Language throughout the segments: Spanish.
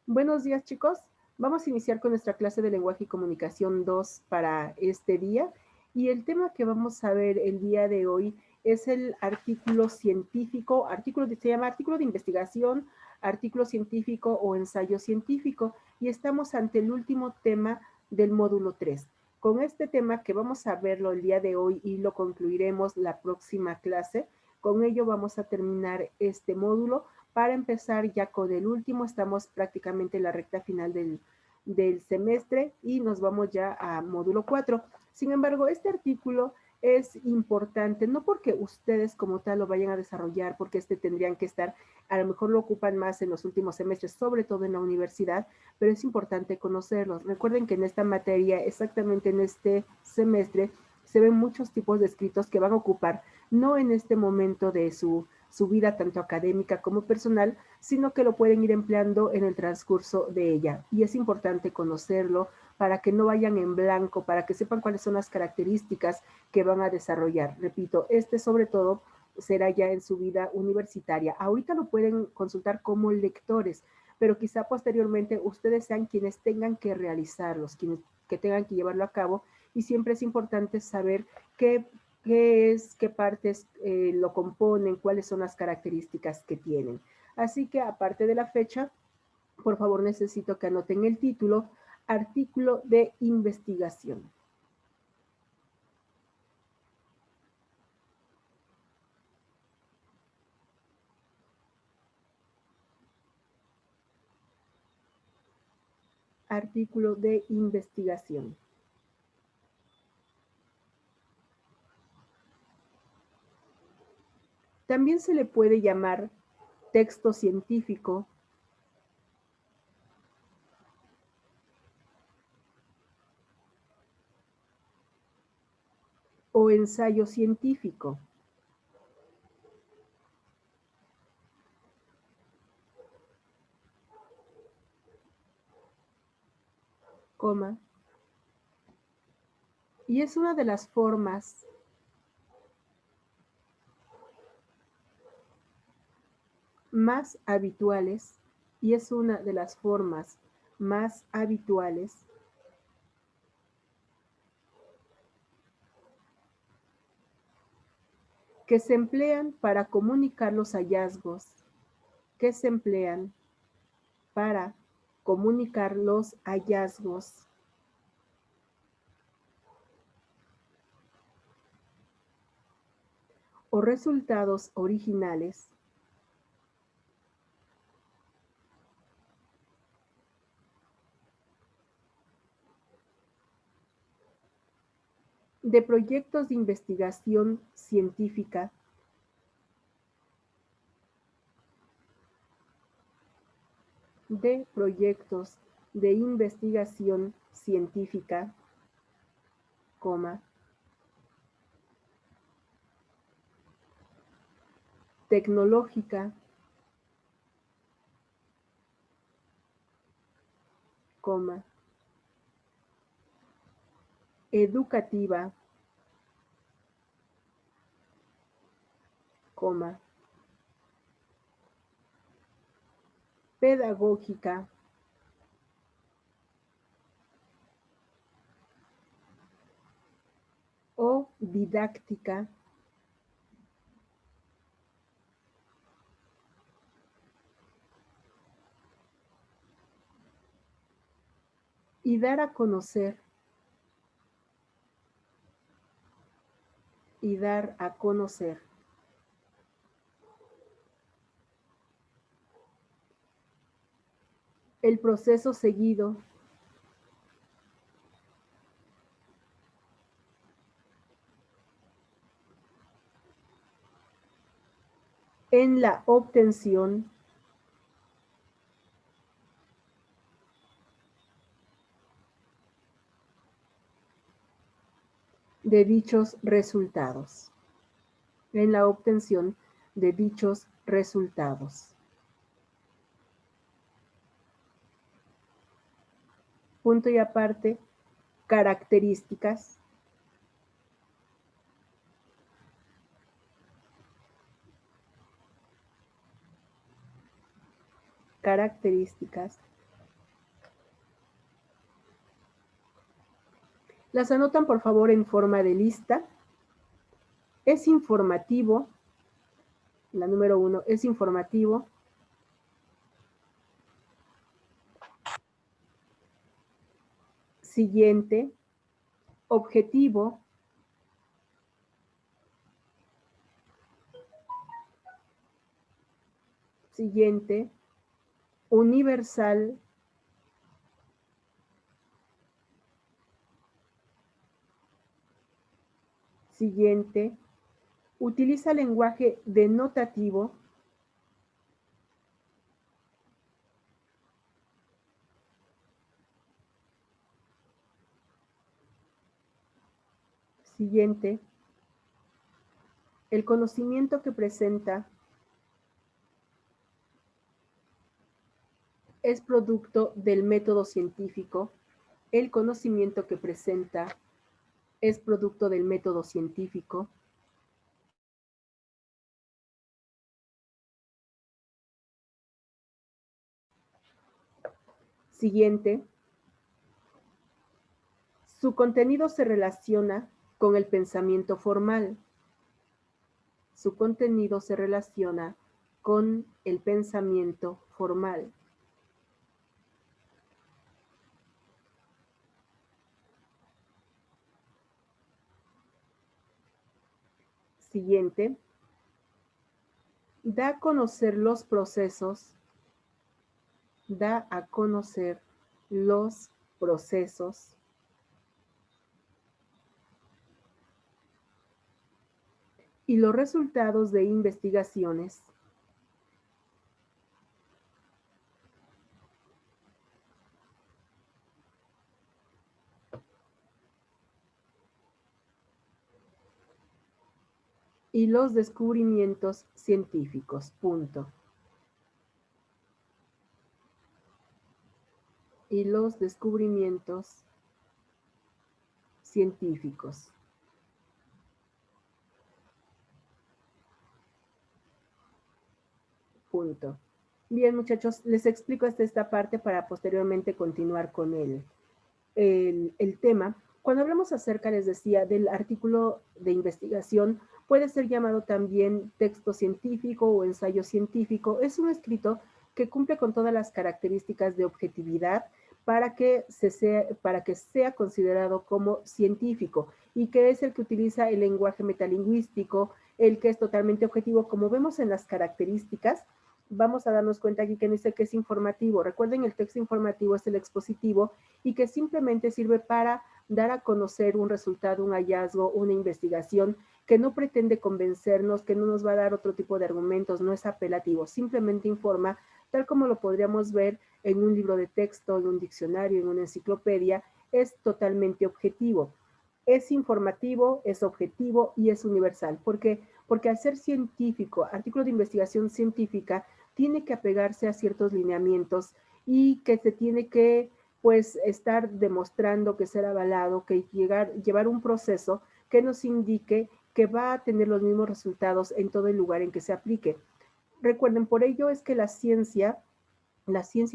Buenos días, chicos. Vamos a iniciar con nuestra clase de lenguaje y comunicación 2 para este día. Y el tema que vamos a ver el día de hoy es el artículo científico, se llama artículo de investigación, artículo científico o ensayo científico. Y estamos ante el último tema del módulo 3. Con este tema que vamos a verlo el día de hoy y lo concluiremos la próxima clase, con ello vamos a terminar este módulo para empezar ya con el último. Estamos prácticamente en la recta final del semestre y nos vamos ya a módulo 4. Sin embargo, este artículo es importante, no porque ustedes como tal lo vayan a desarrollar, porque tendrían que estar, a lo mejor lo ocupan más en los últimos semestres, sobre todo en la universidad, pero es importante conocerlos. Recuerden que en esta materia, exactamente en este semestre, se ven muchos tipos de escritos que van a ocupar, no en este momento de su vida tanto académica como personal, sino que lo pueden ir empleando en el transcurso de ella. Y es importante conocerlo para que no vayan en blanco, para que sepan cuáles son las características que van a desarrollar. Repito, sobre todo será ya en su vida universitaria. Ahorita lo pueden consultar como lectores, pero quizá posteriormente ustedes sean quienes tengan que realizarlos, quienes que tengan que llevarlo a cabo, y siempre es importante saber qué partes lo componen, cuáles son las características que tienen. Así que aparte de la fecha, por favor necesito que anoten el título, artículo de investigación. Artículo de investigación. También se le puede llamar texto científico, o ensayo científico, coma, y es una de las formas más habituales, y es una de las formas más habituales que se emplean para comunicar los hallazgos, que se emplean para comunicar los hallazgos o resultados originales de proyectos de investigación científica, de proyectos de investigación científica, coma, tecnológica, coma, educativa, coma, pedagógica, o didáctica, y dar a conocer, y dar a conocer. El proceso seguido en la obtención de dichos resultados, en la obtención de dichos resultados. Punto y aparte, características, características Las anotan por favor en forma de lista. Es informativo. La número 1 es informativo. Siguiente, objetivo. Siguiente, universal. Siguiente, utiliza lenguaje denotativo. Siguiente, el conocimiento que presenta es producto del método científico. El conocimiento que presenta es producto del método científico. Siguiente, su contenido se relaciona con el pensamiento formal. Su contenido se relaciona con el pensamiento formal. Siguiente, da a conocer los procesos. Da a conocer los procesos. Y los resultados de investigaciones. Y los descubrimientos científicos. Punto. Y los descubrimientos científicos. Punto. Bien, muchachos, les explico hasta esta parte para posteriormente continuar con el tema. Cuando hablamos acerca, les decía, del artículo de investigación, puede ser llamado también texto científico o ensayo científico. Es un escrito que cumple con todas las características de objetividad para que sea considerado como científico, y que es el que utiliza el lenguaje metalingüístico, el que es totalmente objetivo. Como vemos en las características, vamos a darnos cuenta aquí que dice que es informativo. Recuerden, el texto informativo es el expositivo y que simplemente sirve para dar a conocer un resultado, un hallazgo, una investigación, que no pretende convencernos, que no nos va a dar otro tipo de argumentos, no es apelativo, simplemente informa, tal como lo podríamos ver en un libro de texto, en un diccionario, en una enciclopedia. Es totalmente objetivo. Es informativo, es objetivo y es universal. ¿Por qué? Porque al ser científico, artículo de investigación científica, tiene que apegarse a ciertos lineamientos y que se tiene que, pues, estar demostrando, que ser avalado, que llevar un proceso que nos indique que va a tener los mismos resultados en todo el lugar en que se aplique. Recuerden, por ello es que la ciencia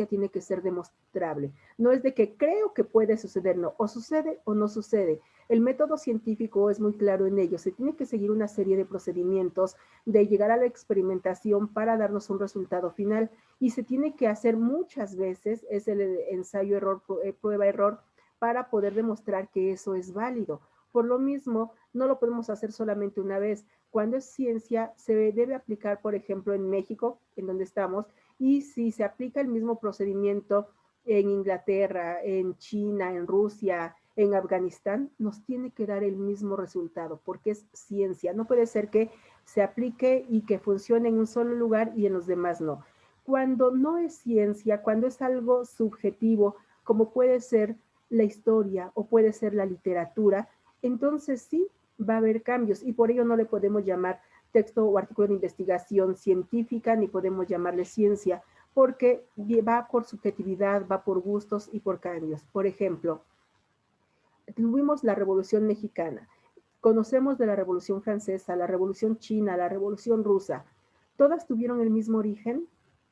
tiene que ser demostrable. No es de que creo que puede suceder, no, o sucede o no sucede. El método científico es muy claro en ello. Se tiene que seguir una serie de procedimientos de llegar a la experimentación para darnos un resultado final, y se tiene que hacer muchas veces, es el ensayo error, prueba error, para poder demostrar que eso es válido. Por lo mismo, no lo podemos hacer solamente una vez. Cuando es ciencia, se debe aplicar, por ejemplo, en México, en donde estamos, y si se aplica el mismo procedimiento en Inglaterra, en China, en Rusia, en Afganistán, nos tiene que dar el mismo resultado, porque es ciencia. No puede ser que se aplique y que funcione en un solo lugar y en los demás no. Cuando no es ciencia, cuando es algo subjetivo, como puede ser la historia o puede ser la literatura, entonces sí va a haber cambios, y por ello no le podemos llamar texto o artículo de investigación científica, ni podemos llamarle ciencia, porque va por subjetividad, va por gustos y por cambios. Por ejemplo, tuvimos la Revolución Mexicana, conocemos de la Revolución Francesa, la Revolución China, la Revolución Rusa. ¿Todas tuvieron el mismo origen?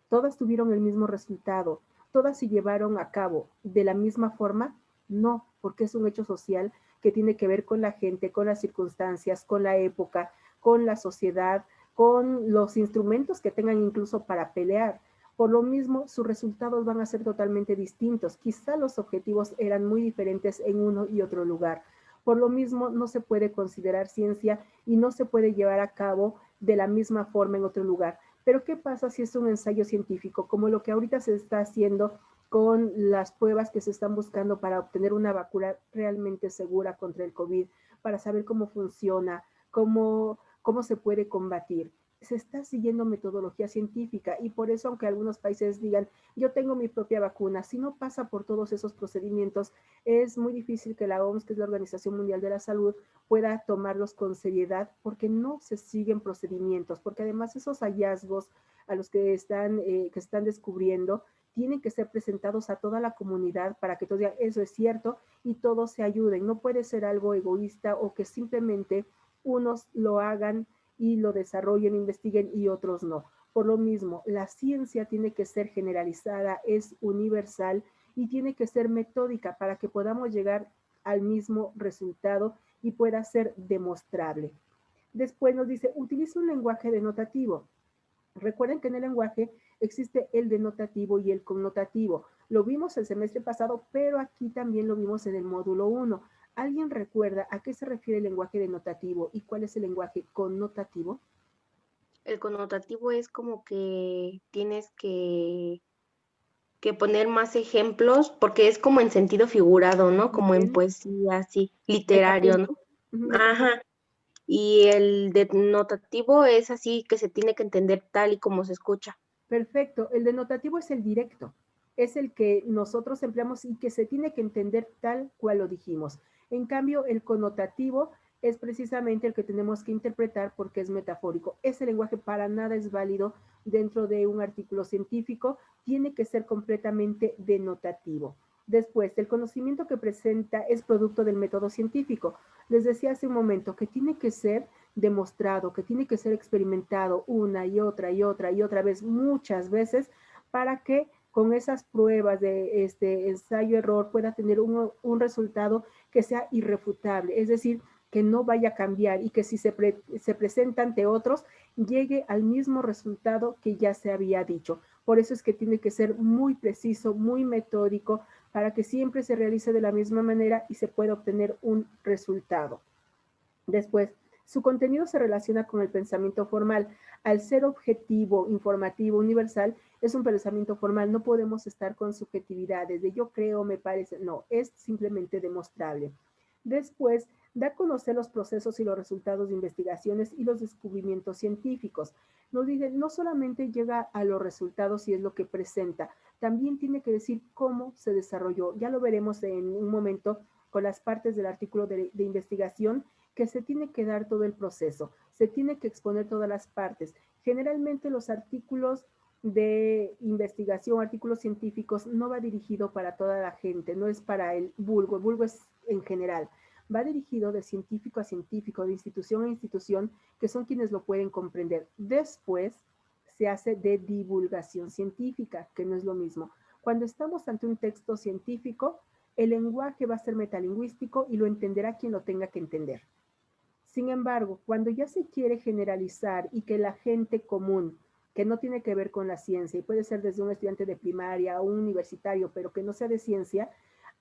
¿Todas tuvieron el mismo resultado? ¿Todas se llevaron a cabo de la misma forma? No, porque es un hecho social que tiene que ver con la gente, con las circunstancias, con la época, con la sociedad, con los instrumentos que tengan incluso para pelear. Por lo mismo, sus resultados van a ser totalmente distintos. Quizá los objetivos eran muy diferentes en uno y otro lugar. Por lo mismo, no se puede considerar ciencia y no se puede llevar a cabo de la misma forma en otro lugar. Pero ¿qué pasa si es un ensayo científico, como lo que ahorita se está haciendo con las pruebas que se están buscando para obtener una vacuna realmente segura contra el COVID, para saber cómo funciona, cómo se puede combatir? Se está siguiendo metodología científica y por eso, aunque algunos países digan, yo tengo mi propia vacuna, si no pasa por todos esos procedimientos, es muy difícil que la OMS, que es la Organización Mundial de la Salud, pueda tomarlos con seriedad porque no se siguen procedimientos, porque además esos hallazgos a los que están descubriendo tienen que ser presentados a toda la comunidad para que todos digan, eso es cierto, y todos se ayuden. No puede ser algo egoísta o que simplemente unos lo hagan y lo desarrollen, investiguen y otros no. Por lo mismo, la ciencia tiene que ser generalizada, es universal y tiene que ser metódica para que podamos llegar al mismo resultado y pueda ser demostrable. Después nos dice, utiliza un lenguaje denotativo. Recuerden que en el lenguaje existe el denotativo y el connotativo. Lo vimos el semestre pasado, pero aquí también lo vimos en el módulo 1. ¿Alguien recuerda a qué se refiere el lenguaje denotativo y cuál es el lenguaje connotativo? El connotativo es como que tienes que poner más ejemplos, porque es como en sentido figurado, ¿no? Como en Bien, poesía, así, literario, ¿no? metafórico. Metafórico. Ajá. Y el denotativo es así que se tiene que entender tal y como se escucha. Perfecto. El denotativo es el directo, es el que nosotros empleamos y que se tiene que entender tal cual lo dijimos. En cambio, el connotativo es precisamente el que tenemos que interpretar porque es metafórico. Ese lenguaje para nada es válido dentro de un artículo científico, tiene que ser completamente denotativo. Después, el conocimiento que presenta es producto del método científico. Les decía hace un momento que tiene que ser demostrado, que tiene que ser experimentado una y otra y otra y otra vez, muchas veces, para que con esas pruebas de este ensayo-error pueda tener un resultado que sea irrefutable, es decir, que no vaya a cambiar y que si se presenta ante otros, llegue al mismo resultado que ya se había dicho. Por eso es que tiene que ser muy preciso, muy metódico, para que siempre se realice de la misma manera y se pueda obtener un resultado. Después, su contenido se relaciona con el pensamiento formal. Al ser objetivo, informativo, universal, es un pensamiento formal. No podemos estar con subjetividades de yo creo, me parece. No, es simplemente demostrable. Después, da a conocer los procesos y los resultados de investigaciones y los descubrimientos científicos. Nos dice, no solamente llega a los resultados y es lo que presenta, también tiene que decir cómo se desarrolló. Ya lo veremos en un momento con las partes del artículo de investigación, que se tiene que dar todo el proceso, se tiene que exponer todas las partes. Generalmente los artículos de investigación, artículos científicos, no va dirigido para toda la gente, no es para el vulgo es en general, va dirigido de científico a científico, de institución a institución, que son quienes lo pueden comprender. Después se hace de divulgación científica, que no es lo mismo. Cuando estamos ante un texto científico, el lenguaje va a ser metalingüístico y lo entenderá quien lo tenga que entender. Sin embargo, cuando ya se quiere generalizar y que la gente común, que no tiene que ver con la ciencia, y puede ser desde un estudiante de primaria o un universitario, pero que no sea de ciencia,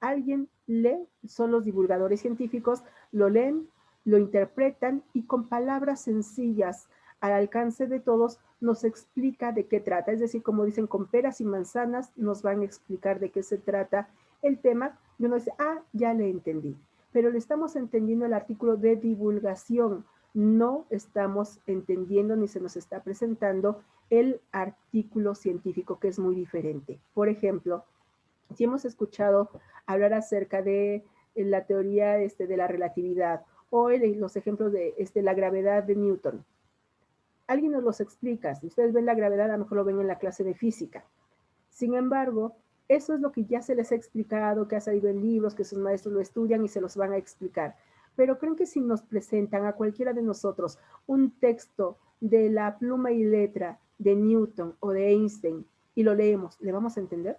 alguien lee, son los divulgadores científicos, lo leen, lo interpretan y con palabras sencillas al alcance de todos nos explica de qué trata. Es decir, como dicen, con peras y manzanas nos van a explicar de qué se trata el tema y uno dice, ah, ya le entendí, pero le estamos entendiendo el artículo de divulgación, no estamos entendiendo ni se nos está presentando el artículo científico, que es muy diferente. Por ejemplo, si hemos escuchado hablar acerca de la teoría de la relatividad o los ejemplos de la gravedad de Newton, alguien nos los explica. Si ustedes ven la gravedad, a lo mejor lo ven en la clase de física. Sin embargo, eso es lo que ya se les ha explicado, que ha salido en libros, que sus maestros lo estudian y se los van a explicar. Pero creen que si nos presentan a cualquiera de nosotros un texto de la pluma y letra de Newton o de Einstein y lo leemos, ¿le vamos a entender?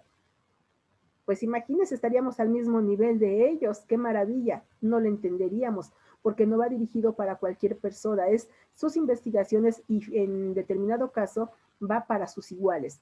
Pues imagínense, estaríamos al mismo nivel de ellos. ¡Qué maravilla! No lo entenderíamos porque no va dirigido para cualquier persona. Es sus investigaciones y en determinado caso va para sus iguales.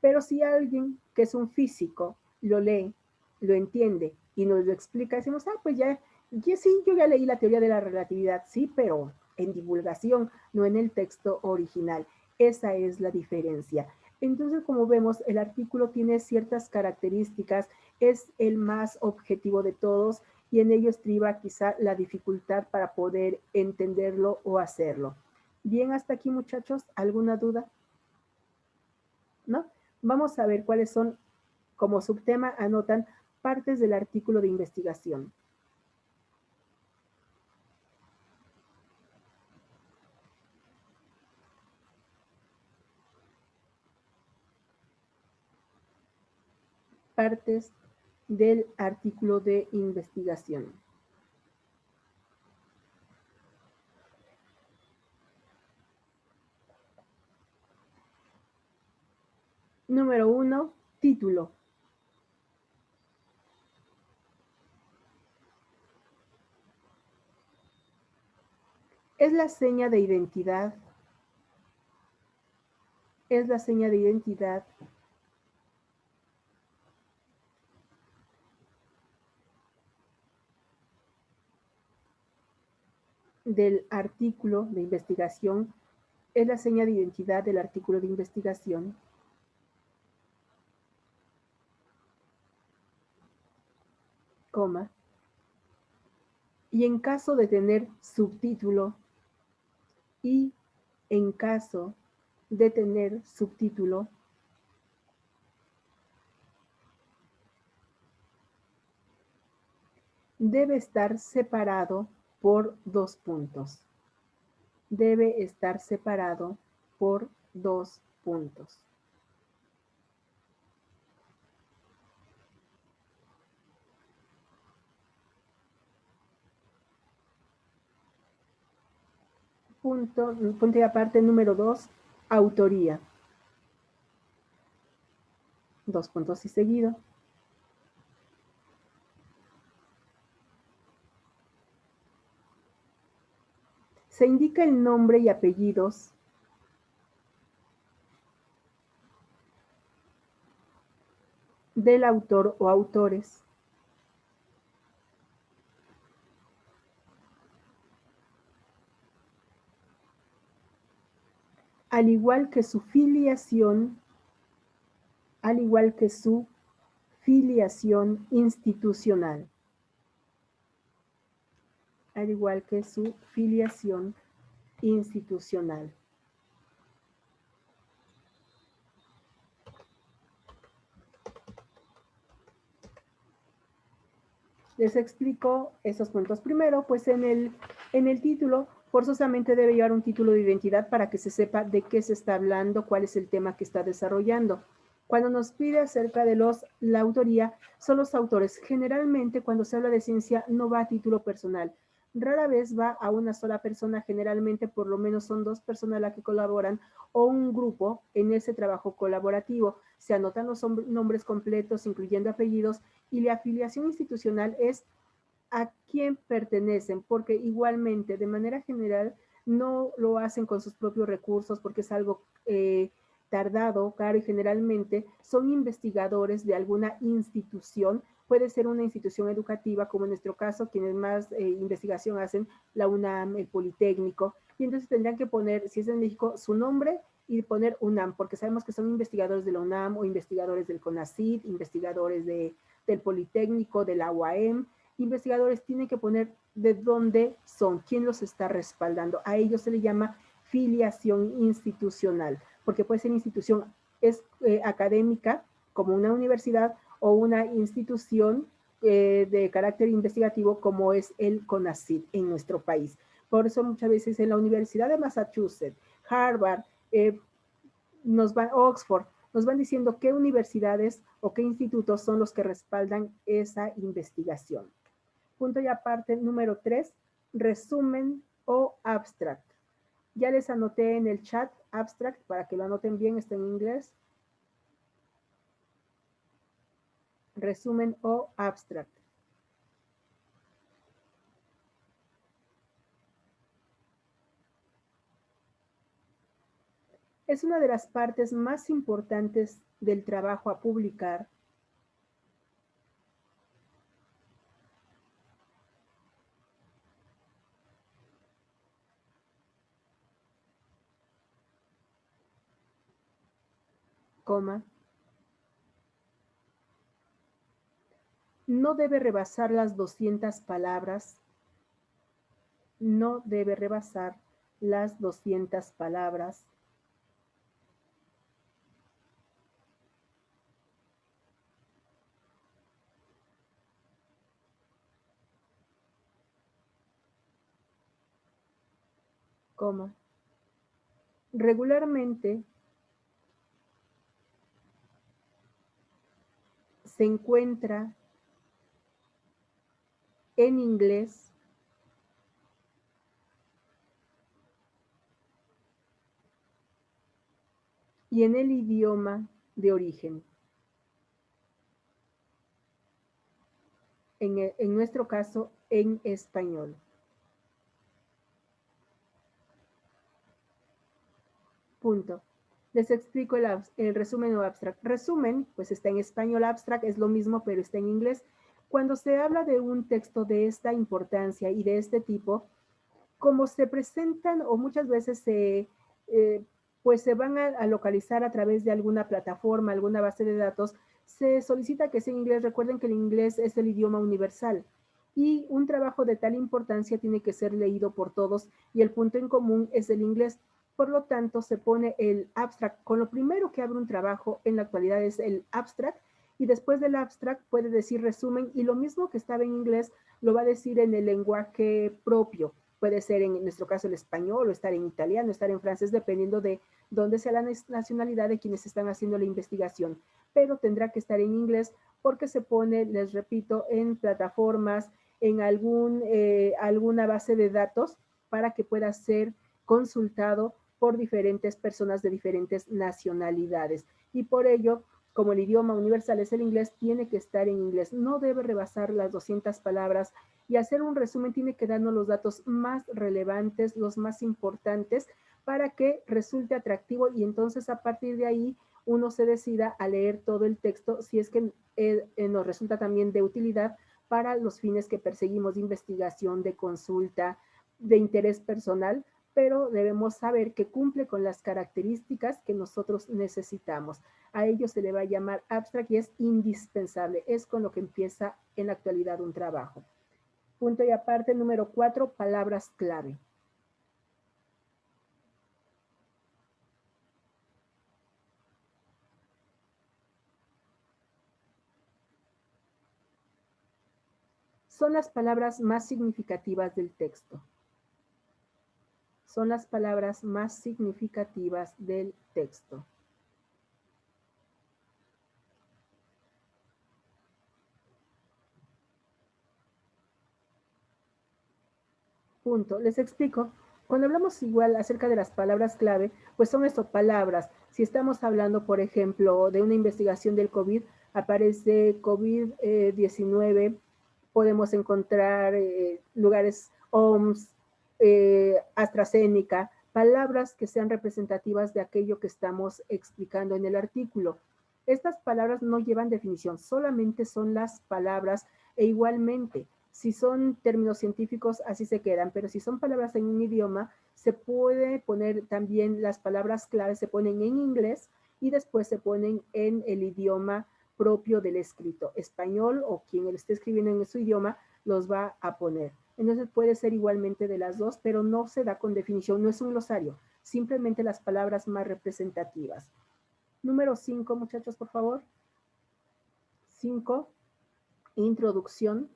Pero si alguien que es un físico lo lee, lo entiende y nos lo explica, decimos, ah, pues ya sí, yo ya leí la teoría de la relatividad, sí, pero en divulgación, no en el texto original. Esa es la diferencia. Entonces, como vemos, el artículo tiene ciertas características, es el más objetivo de todos y en ello estriba quizá la dificultad para poder entenderlo o hacerlo. Bien, hasta aquí, muchachos, ¿alguna duda? ¿No? Vamos a ver cuáles son, como subtema, anotan partes del artículo de investigación. Partes del artículo de investigación. Número 1, título. Es la seña de identidad. Es la seña de identidad del artículo de investigación. Es la seña de identidad del artículo de investigación. Coma. Y en caso de tener subtítulo, y en caso de tener subtítulo, debe estar separado por 2 puntos. Debe estar separado por 2 puntos. Punto y aparte número 2, autoría. 2 puntos y seguido. Se indica el nombre y apellidos del autor o autores. Al igual que su filiación, al igual que su filiación institucional. Al igual que su filiación institucional. Les explico esos puntos. Primero, pues en el título, forzosamente debe llevar un título de identidad para que se sepa de qué se está hablando, cuál es el tema que está desarrollando. Cuando nos pide acerca de la autoría, son los autores. Generalmente, cuando se habla de ciencia, no va a título personal. Rara vez va a una sola persona, generalmente por lo menos son 2 personas las que colaboran o un grupo en ese trabajo colaborativo. Se anotan los nombres completos, incluyendo apellidos, y la afiliación institucional es a quién pertenecen, porque igualmente, de manera general, no lo hacen con sus propios recursos porque es algo tardado, caro, y generalmente son investigadores de alguna institución. Puede ser una institución educativa, como en nuestro caso, quienes más investigación hacen, la UNAM, el Politécnico, y entonces tendrían que poner, si es en México, su nombre y poner UNAM, porque sabemos que son investigadores de la UNAM o investigadores del CONACYT, investigadores del Politécnico, de la UAM. Investigadores tienen que poner de dónde son, quién los está respaldando. A ellos se le llama filiación institucional, porque puede ser institución académica, como una universidad, o una institución de carácter investigativo, como es el CONACYT en nuestro país. Por eso muchas veces en la Universidad de Massachusetts, Harvard, Oxford, nos van diciendo qué universidades o qué institutos son los que respaldan esa investigación. Punto y aparte, número 3, resumen o abstract. Ya les anoté en el chat abstract para que lo anoten bien, está en inglés. resumen o abstract. Es una de las partes más importantes del trabajo a publicar, coma, no debe rebasar las 200 palabras, no debe rebasar las 200 palabras, coma. Regularmente se encuentra en inglés y en el idioma de origen. En nuestro caso, en español. Punto. Les explico el resumen o abstract. Resumen, pues está en español, abstract es lo mismo, pero está en inglés. Cuando se habla de un texto de esta importancia y de este tipo, como se presentan o muchas veces pues se van a localizar a través de alguna plataforma, alguna base de datos, se solicita que sea en inglés. Recuerden que el inglés es el idioma universal y un trabajo de tal importancia tiene que ser leído por todos y el punto en común es el inglés. Por lo tanto, se pone el abstract. Con lo primero que abre un trabajo en la actualidad es el abstract y después del abstract puede decir resumen y lo mismo que estaba en inglés lo va a decir en el lenguaje propio. Puede ser en nuestro caso el español o estar en italiano, estar en francés, dependiendo de dónde sea la nacionalidad de quienes están haciendo la investigación. Pero tendrá que estar en inglés porque se pone, les repito, en plataformas, en alguna base de datos para que pueda ser consultado por diferentes personas de diferentes nacionalidades. Y por ello, como el idioma universal es el inglés, tiene que estar en inglés. No debe rebasar las 200 palabras y hacer un resumen tiene que darnos los datos más relevantes, los más importantes, para que resulte atractivo y entonces a partir de ahí uno se decida a leer todo el texto si es que nos resulta también de utilidad para los fines que perseguimos de investigación, de consulta, de interés personal, pero debemos saber que cumple con las características que nosotros necesitamos. A ello se le va a llamar abstract y es indispensable. Es con lo que empieza en la actualidad un trabajo. Punto y aparte, número 4, palabras clave. Son las palabras más significativas del texto. Son las palabras más significativas del texto. Punto. Les explico. Cuando hablamos igual acerca de las palabras clave, pues son estas palabras. Si estamos hablando, por ejemplo, de una investigación del COVID, aparece COVID-19, podemos encontrar lugares OMS, AstraZeneca, palabras que sean representativas de aquello que estamos explicando en el artículo. Estas palabras no llevan definición, solamente son las palabras e igualmente si son términos científicos, así se quedan, pero si son palabras en un idioma, se puede poner también las palabras claves, se ponen en inglés y después se ponen en el idioma propio del escrito. Español o quien lo esté escribiendo en su idioma los va a poner. Entonces puede ser igualmente de las dos, pero no se da con definición, no es un glosario, simplemente las palabras más representativas. Número 5, muchachos, por favor. 5, introducción.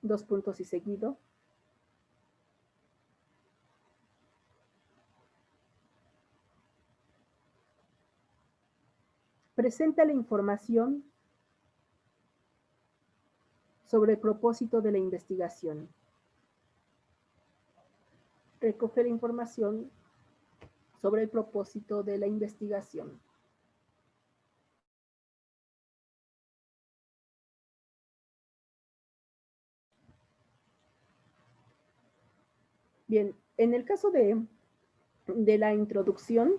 2 puntos y seguido. Presenta la información sobre el propósito de la investigación. Recoge la información sobre el propósito de la investigación. Bien, en el caso de la introducción,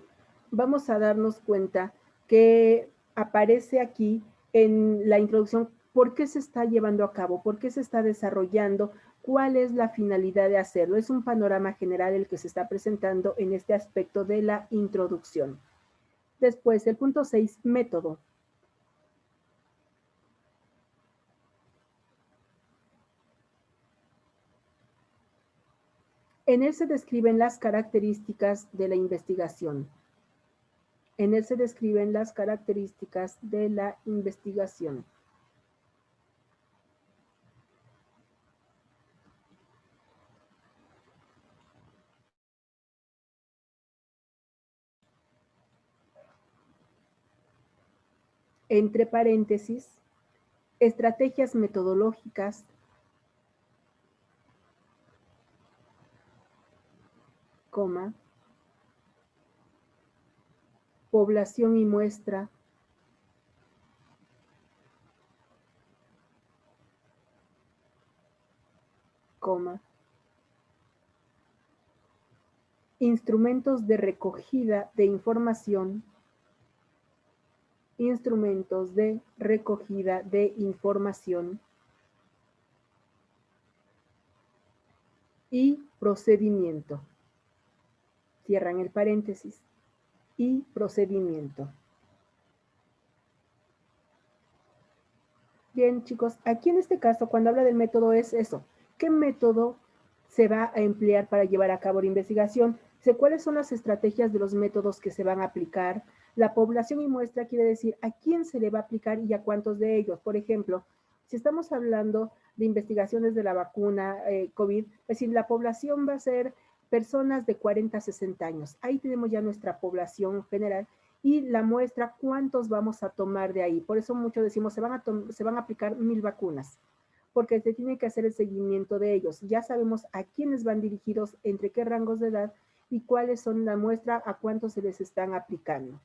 vamos a darnos cuenta que aparece aquí en la introducción por qué se está llevando a cabo, por qué se está desarrollando, cuál es la finalidad de hacerlo. Es un panorama general el que se está presentando en este aspecto de la introducción. Después, el punto 6, método. En él se describen las características de la investigación. En él se describen las características de la investigación. Entre paréntesis, estrategias metodológicas, coma, población y muestra, coma, instrumentos de recogida de información, instrumentos de recogida de información y procedimiento. Cierran el paréntesis. Y procedimiento. Bien, chicos, aquí en este caso, cuando habla del método es eso. ¿Qué método se va a emplear para llevar a cabo la investigación? ¿Cuáles son las estrategias de los métodos que se van a aplicar? La población y muestra quiere decir a quién se le va a aplicar y a cuántos de ellos. Por ejemplo, si estamos hablando de investigaciones de la vacuna COVID, es decir, la población va a ser personas de 40 a 60 años. Ahí tenemos ya nuestra población general y la muestra, cuántos vamos a tomar de ahí. Por eso muchos decimos, se van a aplicar 1000 vacunas, porque se tiene que hacer el seguimiento de ellos. Ya sabemos a quiénes van dirigidos, entre qué rangos de edad y cuáles son la muestra, a cuántos se les están aplicando.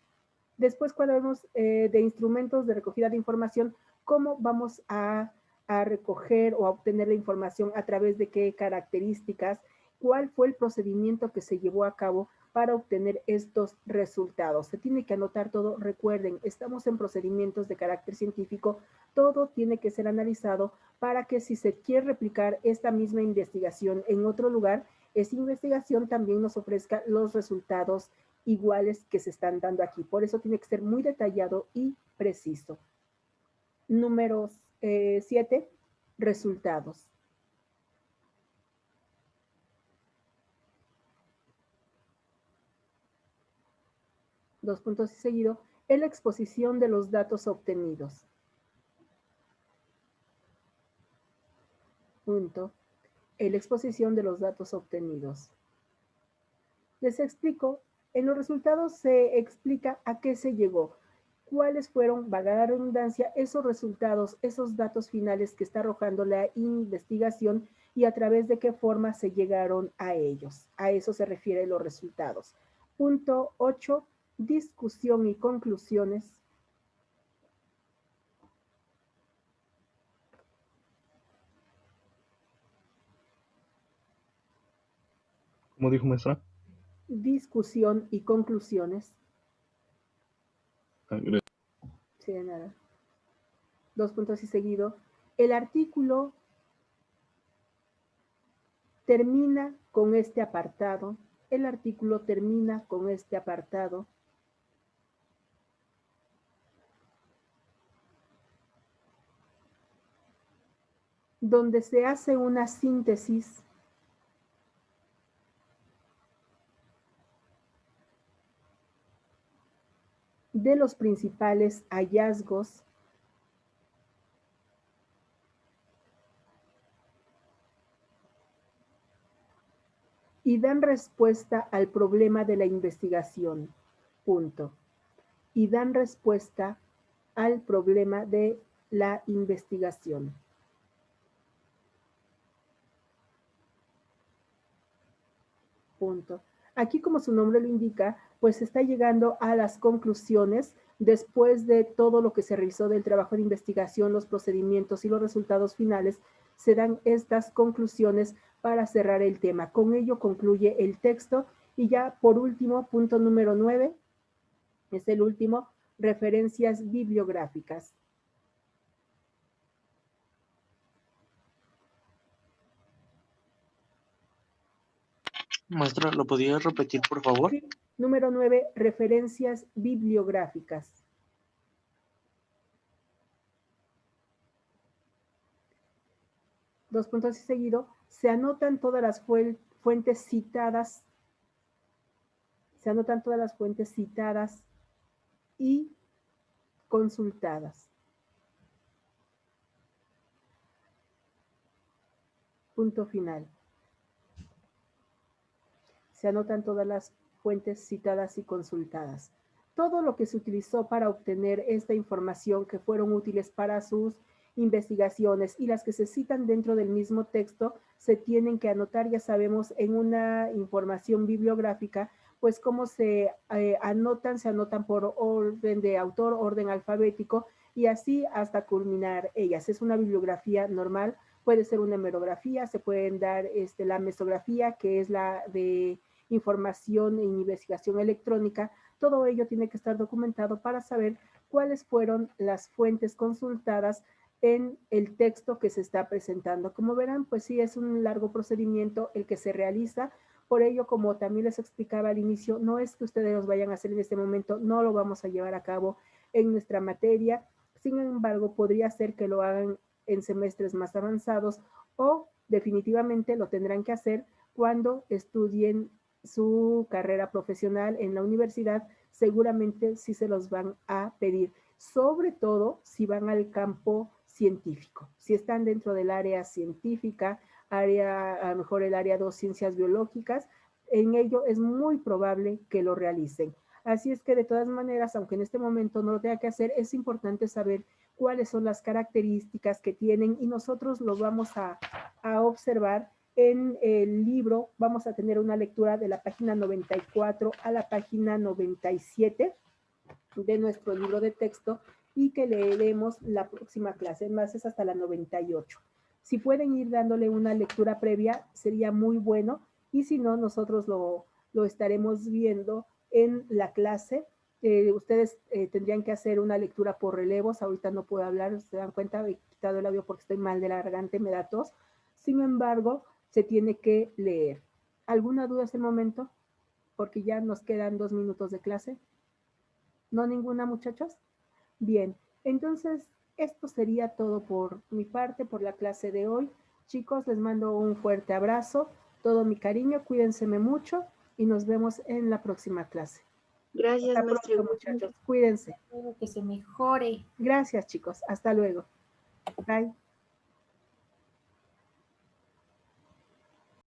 Después, cuando hablamos de instrumentos de recogida de información, ¿cómo vamos a recoger o a obtener la información? ¿A través de qué características? ¿Cuál fue el procedimiento que se llevó a cabo para obtener estos resultados? Se tiene que anotar todo. Recuerden, estamos en procedimientos de carácter científico. Todo tiene que ser analizado para que si se quiere replicar esta misma investigación en otro lugar, esa investigación también nos ofrezca los resultados iguales que se están dando aquí. Por eso tiene que ser muy detallado y preciso. Número 7, resultados. Dos puntos y seguido, en la exposición de los datos obtenidos. Punto. En la exposición de los datos obtenidos. Les explico, en los resultados se explica a qué se llegó, cuáles fueron, valga la redundancia, esos resultados, esos datos finales que está arrojando la investigación y a través de qué forma se llegaron a ellos. A eso se refieren los resultados. Punto 8, discusión y conclusiones. ¿Cómo dijo, maestra? Discusión y conclusiones. Gracias. Sí, de nada. Dos puntos y seguido. El artículo termina con este apartado. El artículo termina con este apartado. Donde se hace una síntesis de los principales hallazgos y dan respuesta al problema de la investigación. Punto. Y dan respuesta al problema de la investigación. Punto. Aquí, como su nombre lo indica, pues está llegando a las conclusiones después de todo lo que se realizó del trabajo de investigación, los procedimientos y los resultados finales, se dan estas conclusiones para cerrar el tema. Con ello concluye el texto. Y ya por último, punto número 9, es el último, referencias bibliográficas. Maestra, ¿lo podía repetir, por favor? Sí. Número 9, referencias bibliográficas. Dos puntos y seguido, se anotan todas las fuentes citadas. Se anotan todas las fuentes citadas y consultadas. Punto final. Se anotan todas las fuentes citadas y consultadas. Todo lo que se utilizó para obtener esta información que fueron útiles para sus investigaciones y las que se citan dentro del mismo texto se tienen que anotar, ya sabemos, en una información bibliográfica, pues cómo se anotan por orden de autor, orden alfabético y así hasta culminar ellas. Es una bibliografía normal, puede ser una hemerografía, se pueden dar la mesografía, que es la de información e investigación electrónica. Todo ello tiene que estar documentado para saber cuáles fueron las fuentes consultadas en el texto que se está presentando. Como verán, pues sí, es un largo procedimiento el que se realiza. Por ello, como también les explicaba al inicio, no es que ustedes los vayan a hacer en este momento, no lo vamos a llevar a cabo en nuestra materia. Sin embargo, podría ser que lo hagan en semestres más avanzados o definitivamente lo tendrán que hacer cuando estudien su carrera profesional en la universidad. Seguramente sí se los van a pedir, sobre todo si van al campo científico. Si están dentro del área científica, a lo mejor el área 2, ciencias biológicas, en ello es muy probable que lo realicen. Así es que de todas maneras, aunque en este momento no lo tenga que hacer, es importante saber cuáles son las características que tienen y nosotros lo vamos a observar en el libro. Vamos a tener una lectura de la página 94 a la página 97 de nuestro libro de texto y que leeremos la próxima clase, más es hasta la 98. Si pueden ir dándole una lectura previa, sería muy bueno, y si no, nosotros lo estaremos viendo en la clase. Ustedes tendrían que hacer una lectura por relevos. Ahorita no puedo hablar, se dan cuenta, he quitado el audio porque estoy mal de la garganta, me da tos. Sin embargo, se tiene que leer. ¿Alguna duda hasta el momento? Porque ya nos quedan 2 minutos de clase. ¿No ninguna, muchachos? Bien, entonces esto sería todo por mi parte, por la clase de hoy. Chicos, les mando un fuerte abrazo, todo mi cariño, cuídense mucho y nos vemos en la próxima clase. Gracias, Hasta maestra. pronto, muchachos, cuídense. Que se mejore. Gracias, chicos, hasta luego. Bye.